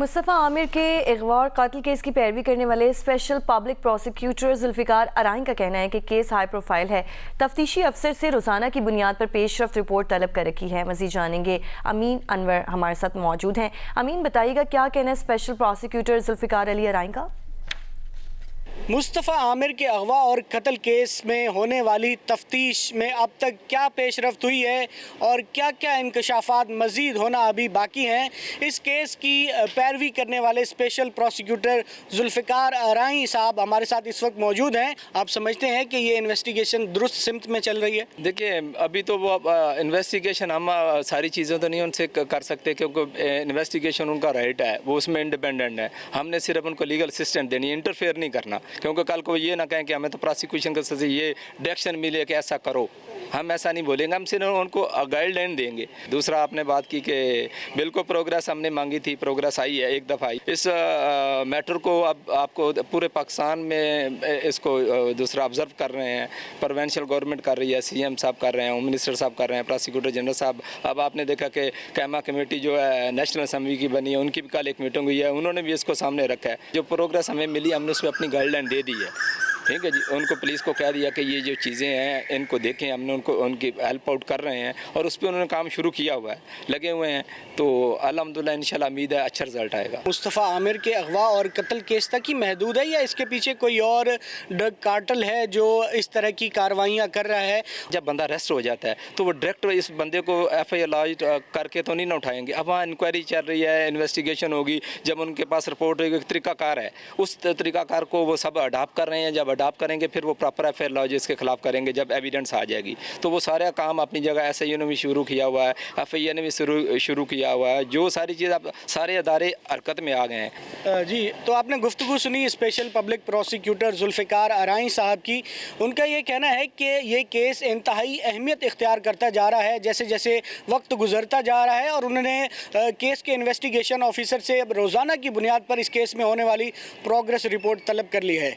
مصطفیٰ عامر کے اغوا اور قتل کیس کی پیروی کرنے والے special public prosecutor Zulfiqar Arain کا کہنا ہے کہ کیس ہائی پروفائل ہے، تفتیشی افسر سے روزانہ کی بنیاد پر پیش رفت رپورٹ طلب کر رکھی ہے۔ مزید جانیں گے، امین انور ہمارے ساتھ موجود ہیں۔ امین، بتائیے گا کیا کہنا ہے اسپیشل پروسیکیوٹر ذوالفقار علی ارائیں کا؟ مصطفیٰ عامر کے اغوا اور قتل کیس میں ہونے والی تفتیش میں اب تک کیا پیش رفت ہوئی ہے اور کیا کیا انکشافات مزید ہونا ابھی باقی ہیں، اس کیس کی پیروی کرنے والے اسپیشل پروسیکیوٹر ذوالفقار ارائیں صاحب ہمارے ساتھ اس وقت موجود ہیں۔ آپ سمجھتے ہیں کہ یہ انویسٹیگیشن درست سمت میں چل رہی ہے؟ دیکھیے، ابھی تو وہ انویسٹیگیشن ہم ساری چیزیں تو نہیں ان سے کر سکتے، کیونکہ انویسٹیگیشن ان کا رائٹ ہے، وہ اس میں انڈیپینڈنٹ ہے۔ ہم نے صرف ان کو لیگل اسسٹنٹ دینی ہے، انٹرفیئر نہیں کرنا، کیونکہ کل کو یہ نہ کہیں کہ ہمیں تو پروسیکیوشن کے سے یہ ڈائریکشن ملے کہ ایسا کرو، ہم ایسا نہیں بولیں گے، ہم صرف ان کو گائیڈ لائن دیں گے۔ دوسرا، آپ نے بات کی کہ بالکل پروگریس ہم نے مانگی تھی، پروگریس آئی ہے، ایک دفعہ آئی۔ اس میٹر کو اب آپ کو پورے پاکستان میں اس کو دوسرا آبزرو کر رہے ہیں، پروونشل گورنمنٹ کر رہی ہے، سی ایم صاحب کر رہے ہیں، ہوم منسٹر صاحب کر رہے ہیں، پروسیکیوٹر جنرل صاحب۔ اب آپ نے دیکھا کہ قیمہ کمیٹی جو ہے نیشنل اسمبلی کی بنی ہے، ان کی بھی کل ایک میٹنگ ہوئی ہے، انہوں نے بھی اس کو سامنے رکھا ہے۔ جو پروگریس ہمیں ملی، ہم نے اس پہ اپنی گائیڈ لائن دے دی ہے، ٹھیک ہے جی۔ ان کو پولیس کو کہہ دیا کہ یہ جو چیزیں ہیں ان کو دیکھیں، ہم نے ان کی ہیلپ آؤٹ کر رہے ہیں اور اس پہ انہوں نے کام شروع کیا ہوا ہے، لگے ہوئے ہیں، تو الحمدللہ انشاءاللہ امید ہے اچھا رزلٹ آئے گا۔ مصطفیٰ عامر کے اغوا اور قتل کیس تک ہی محدود ہے یا اس کے پیچھے کوئی اور ڈرگ کارٹل ہے جو اس طرح کی کارروائیاں کر رہا ہے؟ جب بندہ ریسٹ ہو جاتا ہے تو وہ ڈائریکٹ اس بندے کو ایف آئی آر لاج کر کے تو نہیں نہ اٹھائیں گے۔ اب وہاں انکوائری چل رہی ہے، انویسٹیگیشن ہوگی، جب ان کے پاس رپورٹ ہوگی، طریقہ کار ہے، اس طریقہ کار کو وہ سب اڈاپٹ کر رہے ہیں۔ جب اڈاپٹ کریں گے پھر وہ پراپر ایف آئی آر لاج اس کے خلاف کریں گے جب ایویڈنس آ جائے گی، تو وہ سارا کام اپنی جگہ ایس آئی او نے بھی شروع کیا ہوا ہے، ایف آئی اے نے بھی شروع کیا ہوا ہے، جو ساری چیز اب سارے ادارے حرکت میں آ گئے ہیں۔ جی، تو آپ نے گفتگو سنی special public prosecutor Zulfiqar Arain صاحب کی۔ ان کا یہ کہنا ہے کہ یہ کیس انتہائی اہمیت اختیار کرتا جا رہا ہے جیسے جیسے وقت گزرتا جا رہا ہے، اور انہوں نے کیس کے انویسٹیگیشن آفیسر سے روزانہ کی بنیاد پر اس کیس میں ہونے والی پروگریس رپورٹ طلب کر لی ہے۔